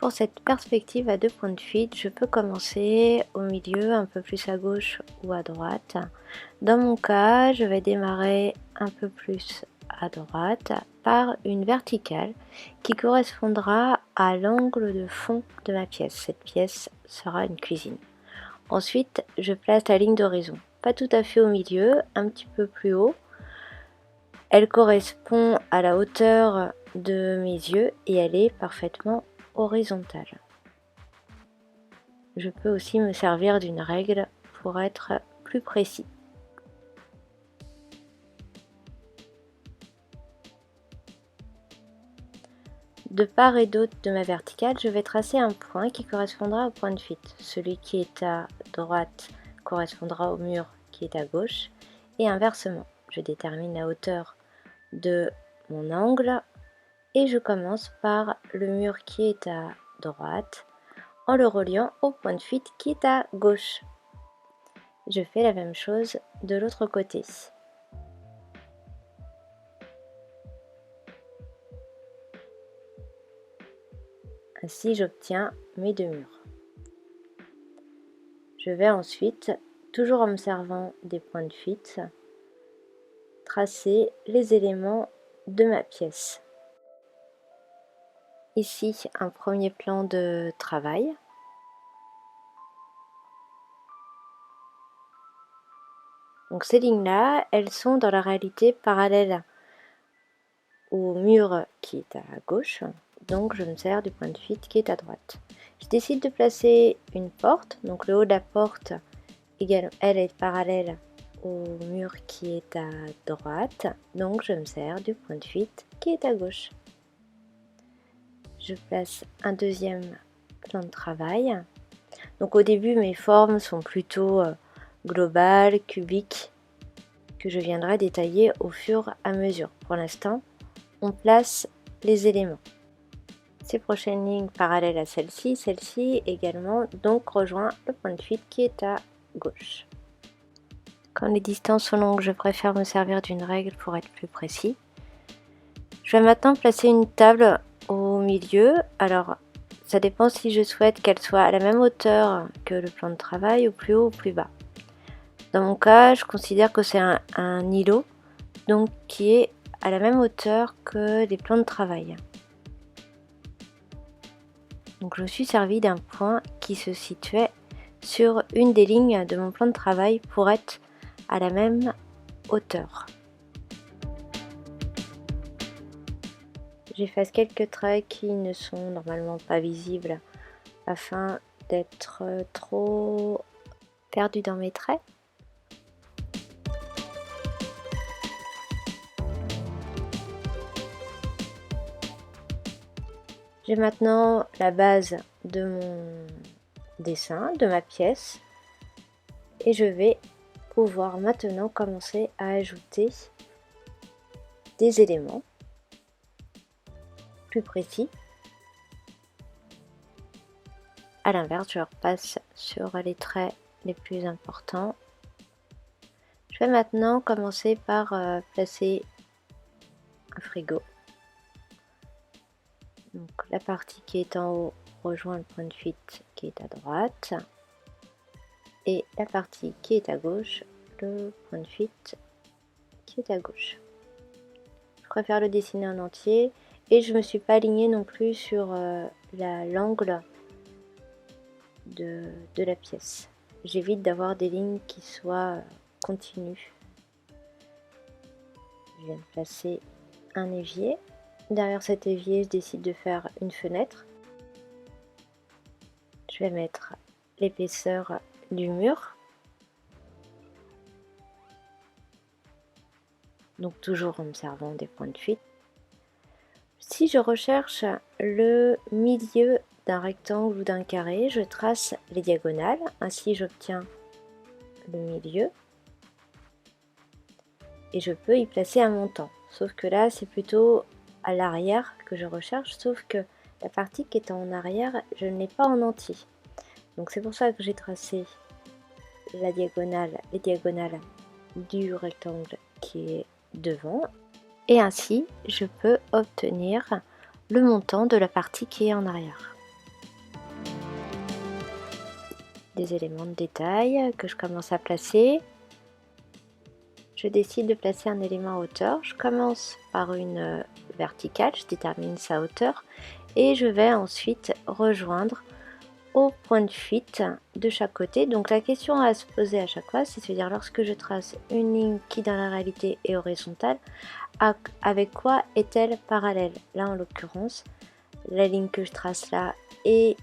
pour cette perspective à 2 points de fuite, je peux commencer au milieu, un peu plus à gauche ou à droite. Dans mon cas, je vais démarrer un peu plus à droite par une verticale qui correspondra à l'angle de fond de ma pièce. Cette pièce sera une cuisine. Ensuite, je place la ligne d'horizon, pas tout à fait au milieu, un petit peu plus haut. Elle correspond à la hauteur de mes yeux et elle est parfaitement horizontale. Je peux aussi me servir d'une règle pour être plus précis. De part et d'autre de ma verticale, je vais tracer un point qui correspondra au point de fuite. Celui qui est à droite correspondra au mur qui est à gauche et inversement. Je détermine la hauteur de mon angle et je commence par le mur qui est à droite en le reliant au point de fuite qui est à gauche. Je fais la même chose de l'autre côté. Ainsi, j'obtiens mes deux murs. Je vais ensuite, toujours en me servant des points de fuite, tracer les éléments de ma pièce. Ici, un premier plan de travail. Donc ces lignes-là, elles sont dans la réalité parallèles au mur qui est à gauche. Donc je me sers du point de fuite qui est à droite. Je décide de placer une porte, donc le haut de la porte, elle est parallèle au mur qui est à droite, donc je me sers du point de fuite qui est à gauche. Je place un deuxième plan de travail. Donc au début mes formes sont plutôt globales, cubiques, que je viendrai détailler au fur et à mesure. Pour l'instant, on place les éléments. Ces prochaines lignes parallèles à celle-ci également, donc rejoint le point de fuite qui est à gauche. Quand les distances sont longues, je préfère me servir d'une règle pour être plus précis. Je vais maintenant placer une table au milieu. Alors, ça dépend si je souhaite qu'elle soit à la même hauteur que le plan de travail, ou plus haut ou plus bas. Dans mon cas, je considère que c'est un îlot, donc qui est à la même hauteur que les plans de travail. Donc je me suis servi d'un point qui se situait sur une des lignes de mon plan de travail pour être à la même hauteur. J'efface quelques traits qui ne sont normalement pas visibles afin d'être trop perdu dans mes traits. J'ai maintenant la base de mon dessin, de ma pièce, et je vais pouvoir maintenant commencer à ajouter des éléments plus précis. A l'inverse, je repasse sur les traits les plus importants. Je vais maintenant commencer par placer un frigo. Donc la partie qui est en haut rejoint le point de fuite qui est à droite et la partie qui est à gauche, le point de fuite qui est à gauche. Je préfère le dessiner en entier et je ne me suis pas alignée non plus sur l'angle de la pièce. J'évite d'avoir des lignes qui soient continues. Je viens de placer un évier. Derrière cet évier, je décide de faire une fenêtre. Je vais mettre l'épaisseur du mur. Donc toujours en me servant des points de fuite. Si je recherche le milieu d'un rectangle ou d'un carré, je trace les diagonales. Ainsi, j'obtiens le milieu. Et je peux y placer un montant. Sauf que là, c'est plutôt à l'arrière que je recherche, sauf que la partie qui est en arrière, je ne l'ai pas en entier. Donc c'est pour ça que j'ai tracé les diagonales du rectangle qui est devant. Et ainsi, je peux obtenir le montant de la partie qui est en arrière. des éléments de détail que je commence à placer. Je décide de placer un élément à hauteur. Je commence par une verticale, je détermine sa hauteur et je vais ensuite rejoindre au point de fuite de chaque côté. Donc la question à se poser à chaque fois, c'est de se dire, lorsque je trace une ligne qui dans la réalité est horizontale, avec quoi est-elle parallèle? Là en l'occurrence, la ligne que je trace là est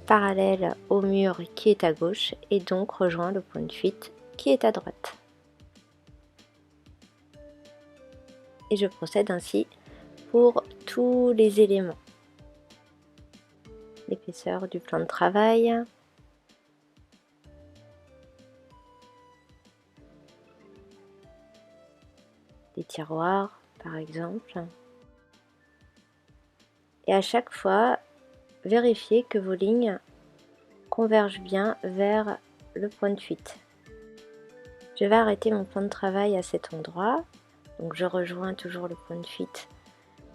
parallèle au mur qui est à gauche et donc rejoint le point de fuite qui est à droite. Et je procède ainsi pour tous les éléments. L'épaisseur du plan de travail, les tiroirs par exemple. Et à chaque fois, vérifiez que vos lignes convergent bien vers le point de fuite. Je vais arrêter mon plan de travail à cet endroit. Donc je rejoins toujours le point de fuite.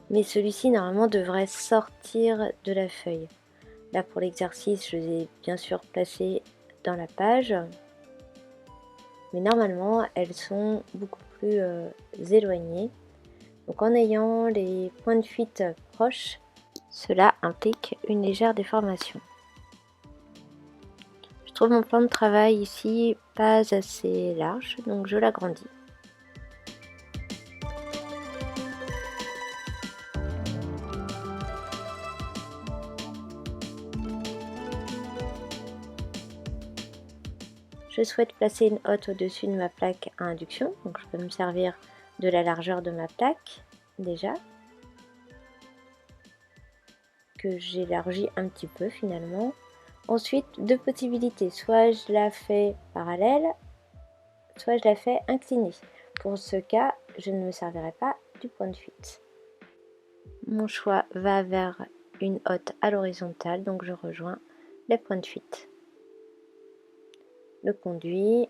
Mais celui-ci normalement devrait sortir de la feuille. Là pour l'exercice, je les ai bien sûr placés dans la page. Mais normalement, elles sont beaucoup plus éloignées. Donc en ayant les points de fuite proches, cela implique une légère déformation. Je trouve mon plan de travail ici pas assez large, donc je l'agrandis. Je souhaite placer une hotte au-dessus de ma plaque à induction, donc je peux me servir de la largeur de ma plaque déjà, que j'élargis un petit peu finalement. Ensuite, deux possibilités, soit je la fais parallèle, soit je la fais inclinée. Pour ce cas, je ne me servirai pas du point de fuite. Mon choix va vers une hotte à l'horizontale, donc je rejoins les points de fuite. Le conduit.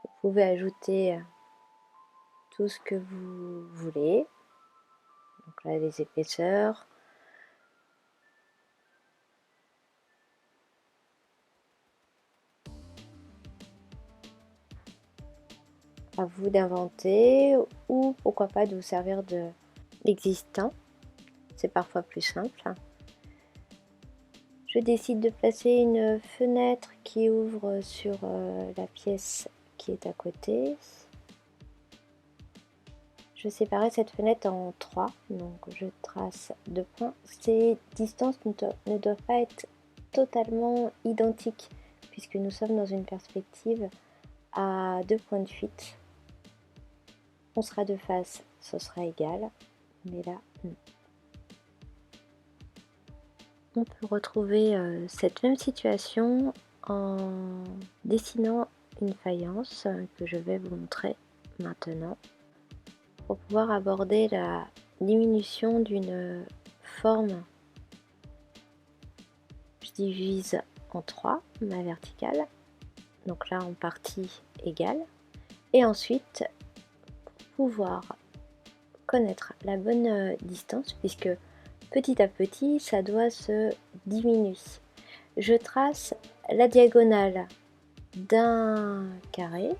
Vous pouvez ajouter tout ce que vous voulez. Donc là, les épaisseurs. À vous d'inventer ou pourquoi pas de vous servir de l'existant. C'est parfois plus simple. Je décide de placer une fenêtre qui ouvre sur la pièce qui est à côté. Je séparais cette fenêtre en 3, donc je trace 2 points. Ces distances ne doivent pas être totalement identiques puisque nous sommes dans une perspective à 2 points de fuite. On sera de face, ce sera égal, mais là, non. On peut retrouver cette même situation en dessinant une faïence que je vais vous montrer maintenant pour pouvoir aborder la diminution d'une forme. Je divise en 3 ma verticale, donc là en partie égale, et ensuite pour pouvoir connaître la bonne distance, puisque petit à petit ça doit se diminuer. Je trace la diagonale d'un carré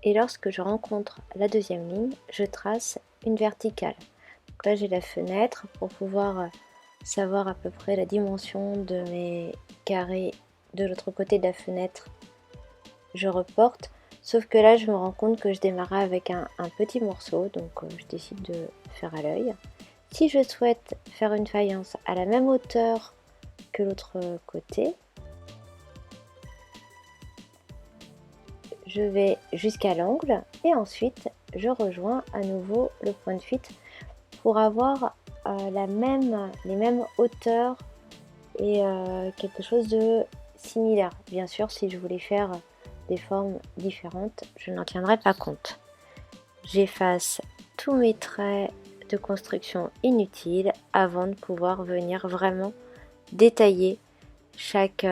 et lorsque je rencontre la deuxième ligne, je trace une verticale. Donc là j'ai la fenêtre pour pouvoir savoir à peu près la dimension de mes carrés de l'autre côté de la fenêtre. Je reporte, sauf que là je me rends compte que je démarrais avec un petit morceau, donc je décide de faire à l'œil. Si je souhaite faire une faïence à la même hauteur que l'autre côté, je vais jusqu'à l'angle et ensuite je rejoins à nouveau le point de fuite pour avoir les mêmes hauteurs et quelque chose de similaire. Bien sûr, si je voulais faire des formes différentes, je n'en tiendrai pas compte. J'efface tous mes traits de construction inutiles avant de pouvoir venir vraiment détailler chaque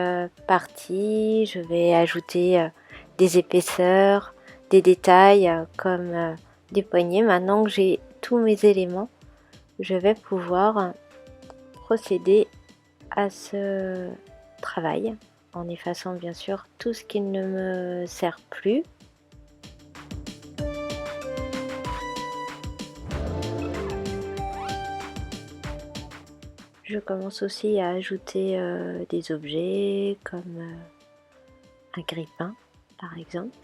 partie. Je vais ajouter des épaisseurs, des détails comme des poignées. Maintenant que j'ai tous mes éléments, je vais pouvoir procéder à ce travail en effaçant bien sûr tout ce qui ne me sert plus. Je commence aussi à ajouter des objets comme un grille-pain par exemple.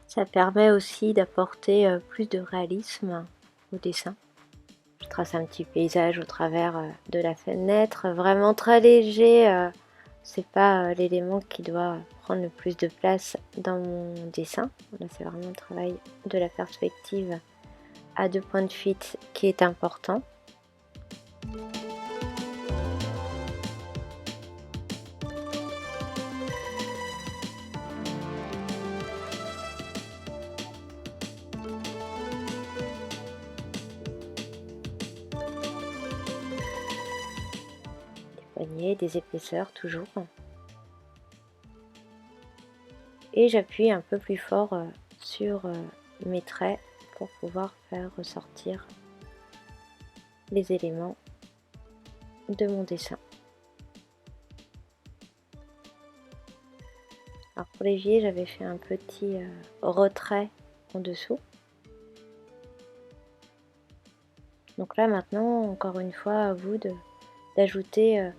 Ça permet aussi d'apporter plus de réalisme au dessin. Je trace un petit paysage au travers de la fenêtre, vraiment très léger. C'est pas l'élément qui doit prendre le plus de place dans mon dessin. Là, c'est vraiment le travail de la perspective à 2 points de fuite qui est important. Des poignées, des épaisseurs toujours. Et j'appuie un peu plus fort sur mes traits pour pouvoir faire ressortir les éléments de mon dessin. Alors pour l'évier, j'avais fait un petit retrait en dessous. Donc là maintenant, encore une fois, à vous d'ajouter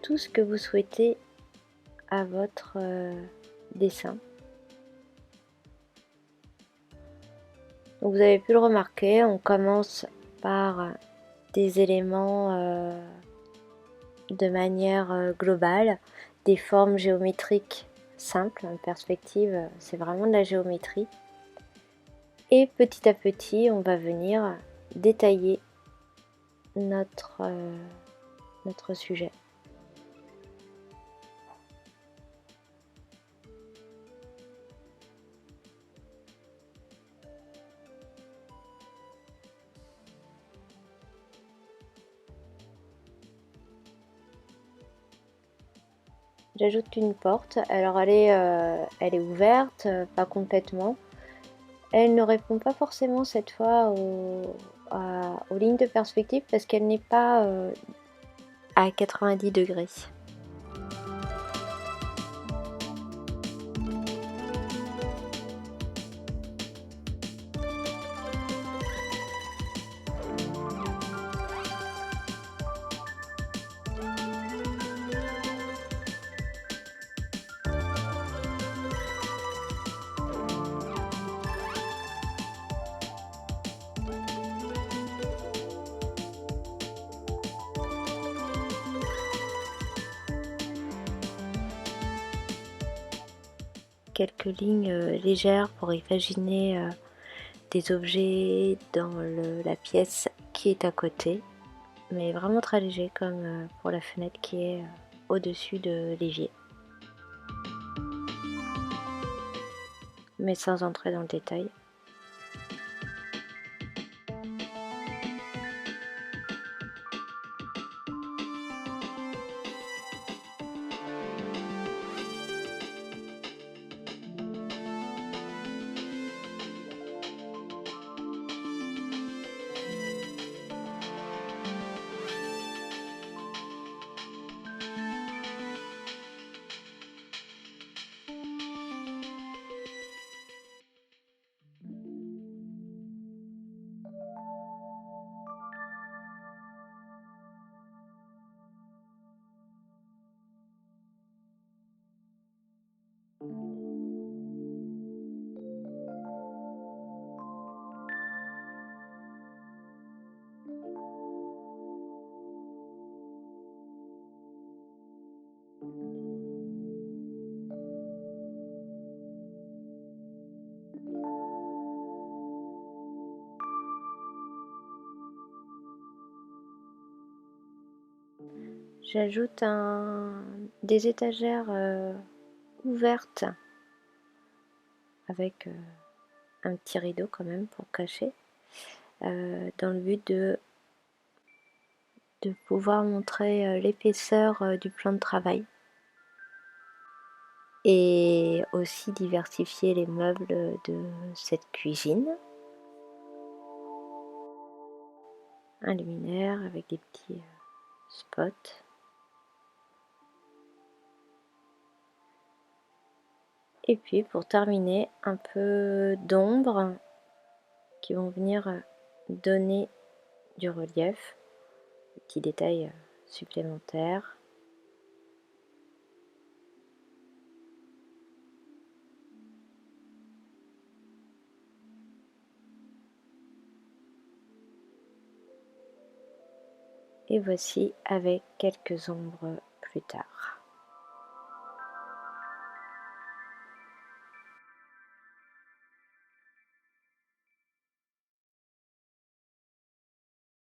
tout ce que vous souhaitez à votre dessin. Donc vous avez pu le remarquer, on commence par des éléments de manière globale, des formes géométriques simples. En perspective, c'est vraiment de la géométrie. Et petit à petit, on va venir détailler notre sujet. J'ajoute une porte, alors elle est ouverte, pas complètement. Elle ne répond pas forcément cette fois aux lignes de perspective parce qu'elle n'est pas à 90 degrés. Quelques lignes légères pour imaginer des objets dans la pièce qui est à côté, mais vraiment très léger comme pour la fenêtre qui est au-dessus de l'évier. Mais sans entrer dans le détail. J'ajoute des étagères ouvertes avec un petit rideau quand même pour cacher, dans le but de pouvoir montrer l'épaisseur du plan de travail et aussi diversifier les meubles de cette cuisine. un luminaire avec des petits spots. Et puis pour terminer, un peu d'ombre qui vont venir donner du relief, des petits détails supplémentaires. Et voici avec quelques ombres plus tard.